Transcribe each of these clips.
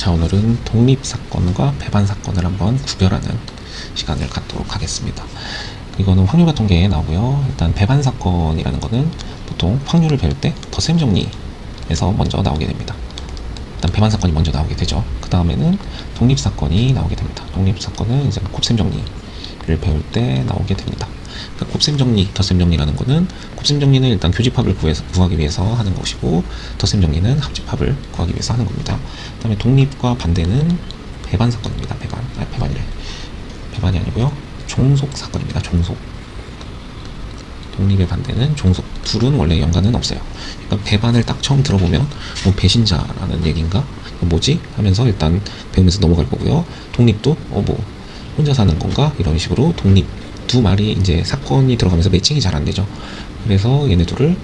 자, 오늘은 독립사건과 배반사건을 한번 구별하는 시간을 갖도록 하겠습니다. 이거는 확률과 통계에 나오고요. 일단 배반사건이라는 거는 보통 확률을 배울 때 덧셈 정리에서 먼저 나오게 됩니다. 일단 배반사건이 먼저 나오게 되죠. 그 다음에는 독립사건이 나오게 됩니다. 독립사건은 이제 곱셈 정리를 배울 때 나오게 됩니다. 그러니까 곱셈 정리, 덧셈 정리라는 거는 곱셈 정리는 일단 교집합을 구하기 위해서 하는 것이고, 덧셈 정리는 합집합을 구하기 위해서 하는 겁니다. 그 다음에 독립과 반대는 배반 사건입니다. 배반이 아니고요. 종속 사건입니다. 종속. 독립의 반대는 종속. 둘은 원래 연관은 없어요. 그러니까 배반을 딱 처음 들어보면 뭐 배신자라는 얘기인가? 뭐지? 하면서 일단 배우면서 넘어갈 거고요. 독립도 뭐 혼자 사는 건가? 이런 식으로 독립 두 말이 이제 사건이 들어가면서 매칭이 잘 안 되죠. 그래서 얘네 둘을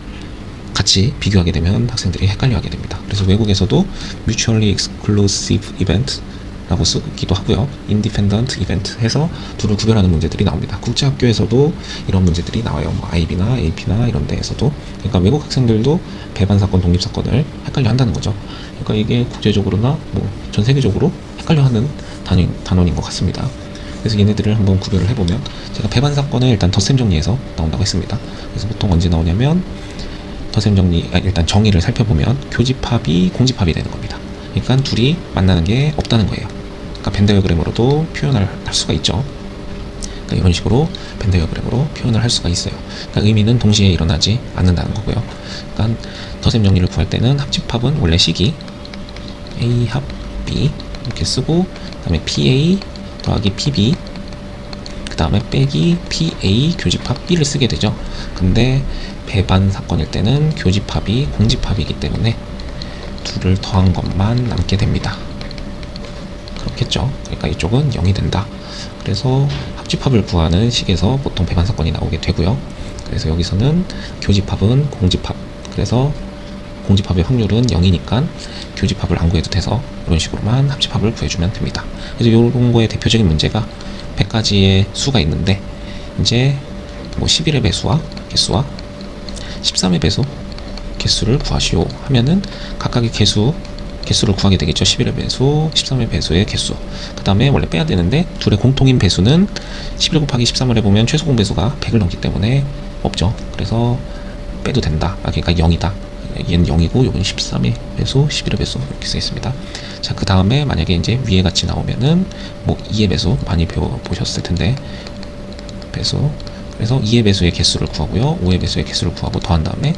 같이 비교하게 되면 학생들이 헷갈려하게 됩니다. 그래서 외국에서도 mutually exclusive event 라고 쓰기도 하고요. independent event 해서 둘을 구별하는 문제들이 나옵니다. 국제학교에서도 이런 문제들이 나와요. 뭐 IB나 AP나 이런 데에서도. 그러니까 외국 학생들도 배반사건, 독립사건을 헷갈려 한다는 거죠. 그러니까 이게 국제적으로나 뭐 전 세계적으로 헷갈려 하는 단원인 것 같습니다. 그래서 얘네들을 한번 구별을 해보면, 제가 배반사건을 일단 덧셈 정리해서 나온다고 했습니다. 그래서 보통 언제 나오냐면 덧셈 정리, 일단 정의를 살펴보면 교집합이 공집합이 되는 겁니다. 그러니까 둘이 만나는 게 없다는 거예요. 그러니까 벤 다이어그램으로도 표현을 할 수가 있죠. 그러니까 이런 식으로 벤 다이어그램으로 표현을 할 수가 있어요. 그러니까 의미는 동시에 일어나지 않는다는 거고요. 그러니까 덧셈 정리를 구할 때는 합집합은 원래 식이 A 합 B 이렇게 쓰고, 그 다음에 PA 더하기 PB, 그 다음에 빼기 PA 교집합 B를 쓰게 되죠. 근데 배반 사건일 때는 교집합이 공집합이기 때문에 둘을 더한 것만 남게 됩니다. 그렇겠죠. 그러니까 이쪽은 0이 된다. 그래서 합집합을 구하는 식에서 보통 배반 사건이 나오게 되고요. 그래서 여기서는 교집합은 공집합, 그래서 공집합의 확률은 0이니까 교집합을 안 구해도 돼서 이런 식으로만 합집합을 구해주면 됩니다. 그래서 이런 거의 대표적인 문제가 100가지의 수가 있는데, 이제 뭐 11의 배수와 개수와 13의 배수 개수를 구하시오 하면은 각각의 개수를 구하게 되겠죠. 11의 배수, 13의 배수의 개수. 그 다음에 원래 빼야 되는데 둘의 공통인 배수는 11 곱하기 13을 해보면 최소 공배수가 100을 넘기 때문에 없죠. 그래서 빼도 된다. 그러니까 0이다. 얘는 0이고 요건 13의 배수, 11의 배수 이렇게 쓰여 있습니다. 자, 그 다음에 만약에 이제 위에 같이 나오면은 뭐 2의 배수 많이 배워보셨을 텐데, 배수. 그래서 2의 배수의 개수를 구하고요. 5의 배수의 개수를 구하고 더한 다음에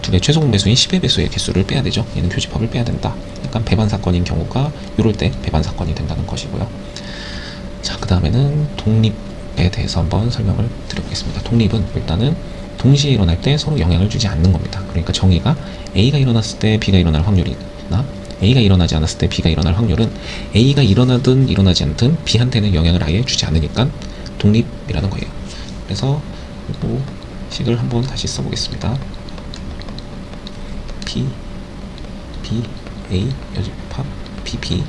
둘의 최소 공배수인 10의 배수의 개수를 빼야 되죠. 얘는 교집합을 빼야 된다. 약간 배반 사건인 경우가 이럴 때 배반 사건이 된다는 것이고요. 자, 그 다음에는 독립에 대해서 한번 설명을 드려보겠습니다. 독립은 일단은 동시에 일어날 때 서로 영향을 주지 않는 겁니다. 그러니까 정의가 A가 일어났을 때 B가 일어날 확률이나 A가 일어나지 않았을 때 B가 일어날 확률은 A가 일어나든 일어나지 않든 B한테는 영향을 아예 주지 않으니까 독립이라는 거예요. 그래서 이 식을 한번 다시 써보겠습니다. P, B, A, 여집합, PP.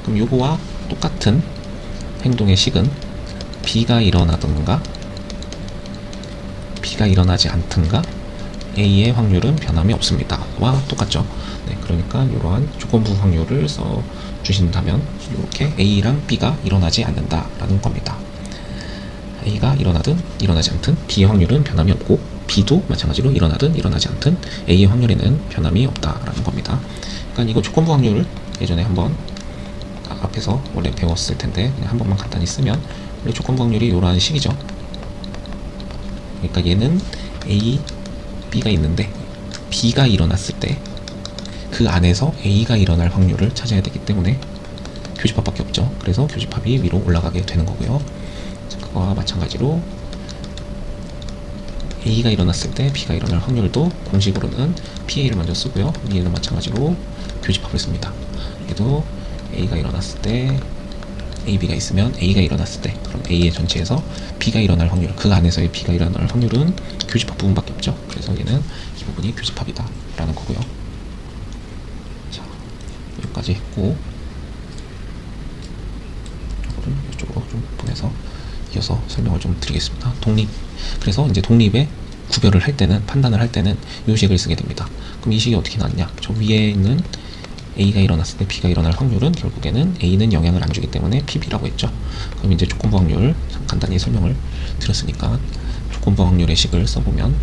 그럼 요거와 똑같은 행동의 식은 B가 일어나든가 B가 일어나지 않든가 A의 확률은 변함이 없습니다 와 똑같죠. 네, 그러니까 이러한 조건부 확률을 써 주신다면 이렇게 A랑 B가 일어나지 않는다 라는 겁니다. A가 일어나든 일어나지 않든 B의 확률은 변함이 없고, B도 마찬가지로 일어나든 일어나지 않든 A의 확률에는 변함이 없다라는 겁니다. 그러니까 이거 조건부 확률을 예전에 한번 앞에서 원래 배웠을 텐데 그냥 한 번만 간단히 쓰면, 원래 조건부 확률이 이러한 식이죠. 그러니까 얘는 A, B가 있는데 B가 일어났을 때 그 안에서 A가 일어날 확률을 찾아야 되기 때문에 교집합밖에 없죠. 그래서 교집합이 위로 올라가게 되는 거고요. 그거와 마찬가지로 A가 일어났을 때 B가 일어날 확률도 공식으로는 PA를 먼저 쓰고요. 얘는 마찬가지로 교집합을 씁니다. 얘도 A가 일어났을 때 AB가 있으면 A가 일어났을 때 그럼 A의 전체에서 B가 일어날 확률, 그 안에서의 B가 일어날 확률은 교집합 부분밖에 없죠. 그래서 얘는 이 부분이 교집합이다 라는 거고요. 자, 여기까지 했고 이쪽으로 좀 보내서 이어서 설명을 좀 드리겠습니다. 독립. 그래서 이제 독립의 구별을 할 때는, 판단을 할 때는 이 식을 쓰게 됩니다. 그럼 이 식이 어떻게 나왔냐? 저 위에 있는 A가 일어났을 때 B가 일어날 확률은 결국에는 A는 영향을 안 주기 때문에 PB라고 했죠. 그럼 이제 조건부 확률 간단히 설명을 드렸으니까 조건부 확률의 식을 써보면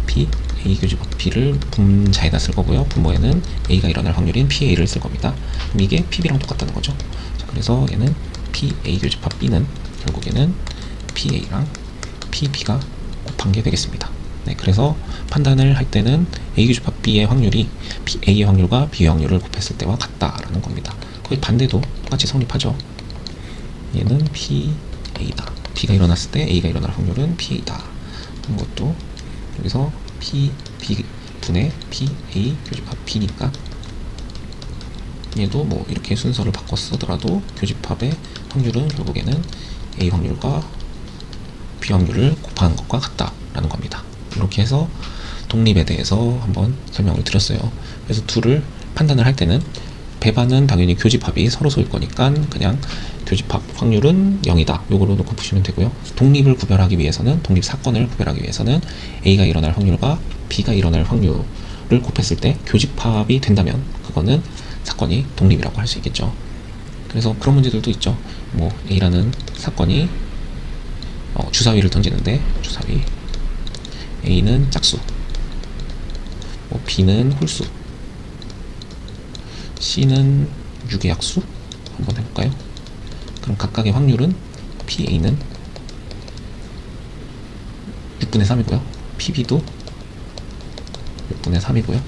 P, A 교집합 B를 분자에다 쓸 거고요. 분모에는 A가 일어날 확률인 PA를 쓸 겁니다. 그럼 이게 PB랑 똑같다는 거죠. 자, 그래서 얘는 PA 교집합 B는 결국에는 PA랑 PB가 곱한 게 되겠습니다. 네, 그래서 판단을 할 때는 A 교집합 B의 확률이 A의 확률과 B의 확률을 곱했을 때와 같다라는 겁니다. 거의 반대도 똑같이 성립하죠. 얘는 PA다. B가 일어났을 때 A가 일어날 확률은 PA다. 하는 것도 여기서 B 분의 PA 교집합 B니까 얘도 뭐 이렇게 순서를 바꿔 쓰더라도 교집합의 확률은 결국에는 A 확률과 B 확률을 곱하는 것과 같다라는 겁니다. 이렇게 해서 독립에 대해서 한번 설명을 드렸어요. 그래서 둘을 판단을 할 때는 배반은 당연히 교집합이 서로 소일 거니까 그냥 교집합 확률은 0이다. 요거로 놓고 푸시면 되고요. 독립을 구별하기 위해서는 독립 사건을 구별하기 위해서는 A가 일어날 확률과 B가 일어날 확률을 곱했을 때 교집합이 된다면 그거는 사건이 독립이라고 할 수 있겠죠. 그래서 그런 문제들도 있죠. 뭐 A라는 사건이 주사위를 던지는데 주사위 A는 짝수, 뭐 B는 홀수, C는 유계약수 한번 해볼까요? 그럼 각각의 확률은 PA는 6분의 3이고요. PB도 6분의 3이고요.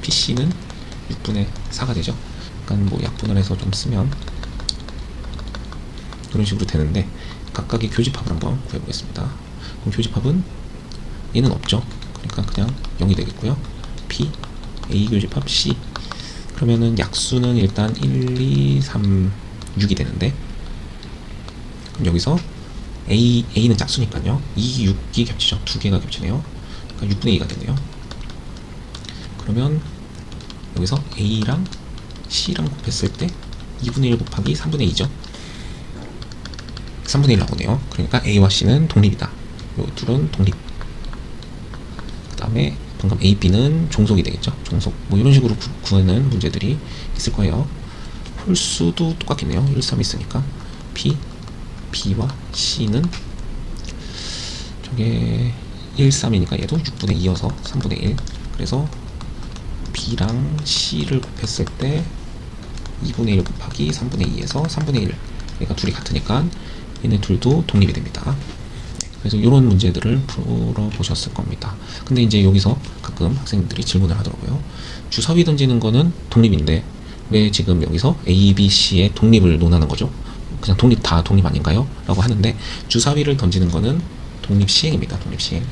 PC는 6분의 4가 되죠. 약간 뭐 약분을 해서 좀 쓰면 이런 식으로 되는데 각각의 교집합을 한번 구해보겠습니다. 그럼 교집합은 얘는 없죠. 그러니까 그냥 0이 되겠고요. P, A 교집합 C. 그러면은 약수는 일단 1, 2, 3, 6이 되는데 그럼 여기서 A는 짝수니까요. 2, 6이 겹치죠. 두 개가 겹치네요. 그러니까 6분의 2가 되네요. 그러면 여기서 A랑 C랑 곱했을 때 2분의 1 곱하기 3분의 2죠. 3분의 1 나오네요. 그러니까 A와 C는 독립이다. 요 둘은 독립. 그 다음에 방금 A, B는 종속이 되겠죠. 종속. 뭐 이런 식으로 구하는 문제들이 있을 거예요. 홀수도 똑같겠네요. 1, 3 있으니까 P, B와 C는 저게 1, 3이니까 얘도 6분의 2여서 3분의 1. 그래서 B랑 C를 곱했을 때 2분의 1 곱하기 3분의 2에서 3분의 1. 그러니까 둘이 같으니까 얘네 둘도 독립이 됩니다. 그래서 이런 문제들을 풀어보셨을 겁니다. 근데 이제 여기서 가끔 학생들이 질문을 하더라고요. 주사위 던지는 거는 독립인데 왜 지금 여기서 A, B, C의 독립을 논하는 거죠? 그냥 독립 다 독립 아닌가요? 라고 하는데 주사위를 던지는 거는 독립 시행입니다. 독립 시행.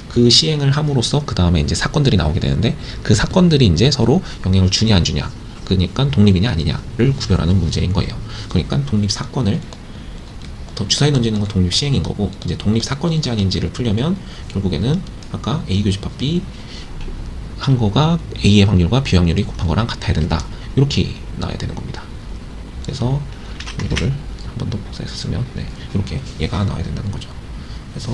그 시행을 함으로써 그 다음에 이제 사건들이 나오게 되는데 그 사건들이 이제 서로 영향을 주냐 안 주냐, 그러니까 독립이냐 아니냐를 구별하는 문제인 거예요. 그러니까 독립 사건을 주사위 던지는 건 독립 시행인 거고 이제 독립 사건인지 아닌지를 풀려면 결국에는 아까 A 교집합 B 한 거가 A의 확률과 B 확률이 곱한 거랑 같아야 된다. 이렇게 나와야 되는 겁니다. 그래서 이거를 한 번 더 복사해서 쓰면 이렇게 얘가 나와야 된다는 거죠. 그래서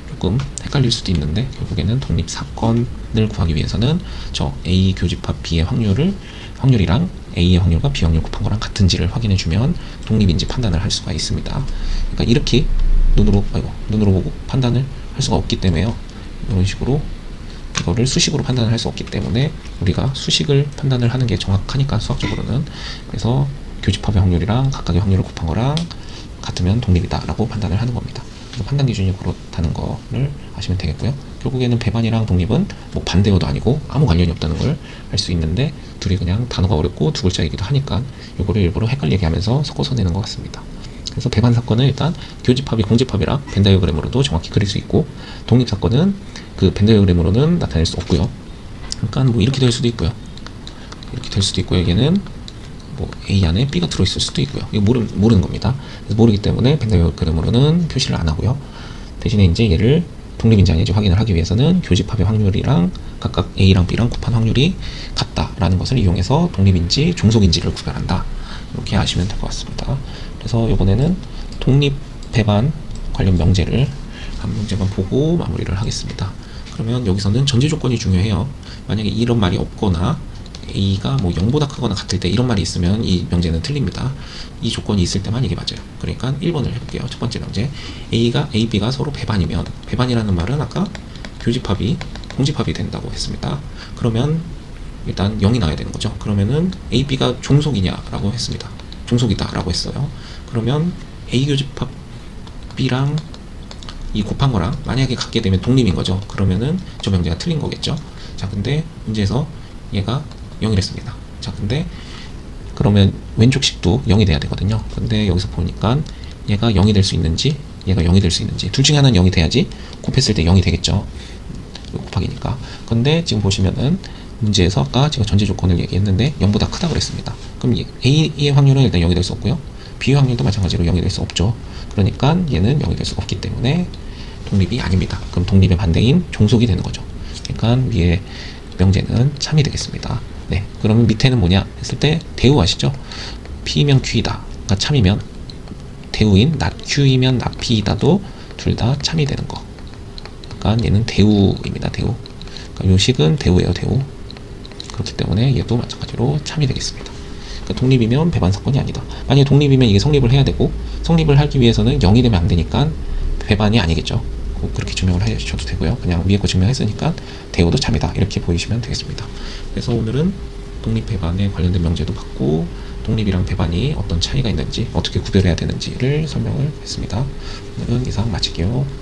조금 헷갈릴 수도 있는데 결국에는 독립 사건을 구하기 위해서는 저 A 교집합 B의 확률이랑 A의 확률과 B 확률 곱한 거랑 같은지를 확인해 주면 독립인지 판단을 할 수가 있습니다. 그러니까 이렇게 눈으로 보고 판단을 할 수가 없기 때문에요. 이런 식으로 이거를 수식으로 판단을 할 수 없기 때문에 우리가 수식을 판단을 하는 게 정확하니까 수학적으로는. 그래서 교집합의 확률이랑 각각의 확률을 곱한 거랑 같으면 독립이다 라고 판단을 하는 겁니다. 그래서 판단 기준이 그렇다는 거를 아시면 되겠고요. 결국에는 배반이랑 독립은 뭐 반대어도 아니고 아무 관련이 없다는 걸 알 수 있는데 둘이 그냥 단어가 어렵고 두 글자이기도 하니까 요거를 일부러 헷갈리게 하면서 섞어서 내는 것 같습니다. 그래서 배반 사건은 일단 교집합이 공집합이라 벤 다이어그램으로도 정확히 그릴 수 있고 독립 사건은 그 벤 다이어그램으로는 나타낼 수 없고요. 그러니까 뭐 이렇게 될 수도 있고요. 이렇게 될 수도 있고요. 얘는 뭐 A 안에 B가 들어있을 수도 있고요. 이거 모르는 겁니다. 그래서 모르기 때문에 벤 다이어그램으로는 표시를 안 하고요. 대신에 이제 얘를 독립인지 아닌지 확인을 하기 위해서는 교집합의 확률이랑 각각 A랑 B랑 곱한 확률이 같다라는 것을 이용해서 독립인지 종속인지를 구별한다. 이렇게 아시면 될 것 같습니다. 그래서 이번에는 독립 배반 관련 명제를 한 문제만 보고 마무리를 하겠습니다. 그러면 여기서는 전제 조건이 중요해요. 만약에 이런 말이 없거나 A가 뭐 0보다 크거나 같을 때 이런 말이 있으면 이 명제는 틀립니다. 이 조건이 있을 때만 이게 맞아요. 그러니까 1번을 해볼게요. 첫 번째 명제. A, B가 서로 배반이면, 배반이라는 말은 아까 교집합이 공집합이 된다고 했습니다. 그러면 일단 0이 나와야 되는 거죠. 그러면은 A, B가 종속이냐라고 했습니다. 종속이다라고 했어요. 그러면 A 교집합 B랑 이 곱한 거랑 만약에 같게 되면 독립인 거죠. 그러면은 저 명제가 틀린 거겠죠. 자, 근데 문제에서 얘가 0이랬습니다. 자, 근데 그러면 왼쪽 식도 0이 돼야 되거든요. 근데 여기서 보니까 얘가 0이 될 수 있는지, 얘가 0이 될 수 있는지, 둘 중에 하나는 0이 돼야지 곱했을 때 0이 되겠죠. 곱하기니까. 근데 지금 보시면은 문제에서 아까 제가 전제 조건을 얘기했는데 0보다 크다고 그랬습니다. 그럼 A의 확률은 일단 0이 될 수 없고요. B의 확률도 마찬가지로 0이 될 수 없죠. 그러니까 얘는 0이 될 수 없기 때문에 독립이 아닙니다. 그럼 독립의 반대인 종속이 되는 거죠. 그러니까 위에 명제는 참이 되겠습니다. 네, 그러면 밑에는 뭐냐 했을 때 대우 아시죠? P면 Q이다. 그러니까 참이면 대우인 not Q이면 not P이다도 둘 다 참이 되는 거. 그러니까 얘는 대우입니다. 대우. 그러니까 요 식은 대우예요. 대우. 그렇기 때문에 얘도 마찬가지로 참이 되겠습니다. 그러니까 독립이면 배반 사건이 아니다. 만약에 독립이면 이게 성립을 해야 되고, 성립을 하기 위해서는 0이 되면 안 되니까 배반이 아니겠죠. 그렇게 증명을 하셔도 되고요. 그냥 위에 거 증명했으니까 대우도 참이다. 이렇게 보이시면 되겠습니다. 그래서 오늘은 독립 배반에 관련된 명제도 봤고, 독립이랑 배반이 어떤 차이가 있는지, 어떻게 구별해야 되는지를 설명을 했습니다. 오늘은 이상 마칠게요.